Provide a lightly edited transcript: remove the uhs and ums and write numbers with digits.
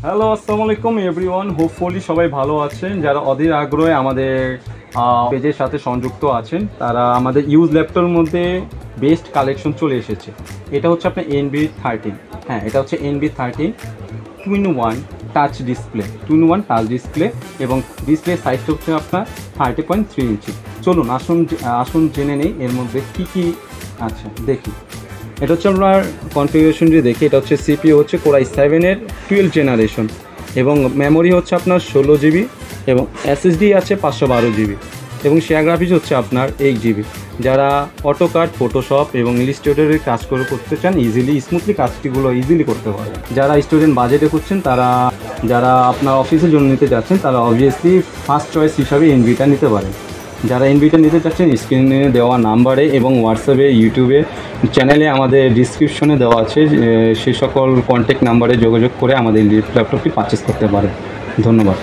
Hello, আসসালামু আলাইকুম everyone. Hopefully সবাই ভালো আছেন। যারা অধীর আগ্রহে আমাদের পেজের সাথে সংযুক্ত আছেন তারা আমাদের ইউজ ল্যাপটপের মধ্যে বেস্ট কালেকশন চলে এসেছে। এটা হচ্ছে আপনার NB13। হ্যাঁ, এটা হচ্ছে NB13 2-in-1 touch display, 2-in-1 touch display এবং ডিসপ্লে সাইজটা হচ্ছে আপনার 30.3 ইঞ্চি। চলুন আসুন জেনে নেই এর মধ্যে কী কী আছে। দেখি, এটা হচ্ছে আপনার কনফিগারেশন যদি দেখি, এটা হচ্ছে CPU হচ্ছে Core i7-এর 12 জেনারেশন এবং মেমোরি হচ্ছে আপনার 16 জিবি এবং SSD আছে 512 জিবি এবং শেয়ার গ্রাফিক্স হচ্ছে আপনার 8 জিবি। যারা অটোকাড, ফটোশপ এবং ইলাস্ট্রেটরের কাজ করতে চান স্মুথলি কাজটিগুলো ইজিলি করতে পারে। যারা স্টুডেন্ট বাজেটে করছেন যারা আপনার অফিসের জন্য নিতে যাচ্ছেন তারা অবভিয়াসলি ফার্স্ট চয়েস হিসাবে NBটা নিতে পারেন। যারা NBটা নিতে চাচ্ছেন স্ক্রিনে দেওয়া নাম্বারে এবং হোয়াটসঅ্যাপে, ইউটিউবে চ্যানেলে আমাদের ডিসক্রিপশনে দেওয়া আছে, সেই সকল কন্ট্যাক্ট নাম্বারে যোগাযোগ করে আমাদের ল্যাপটপটি পারচেস করতে পারেন। ধন্যবাদ।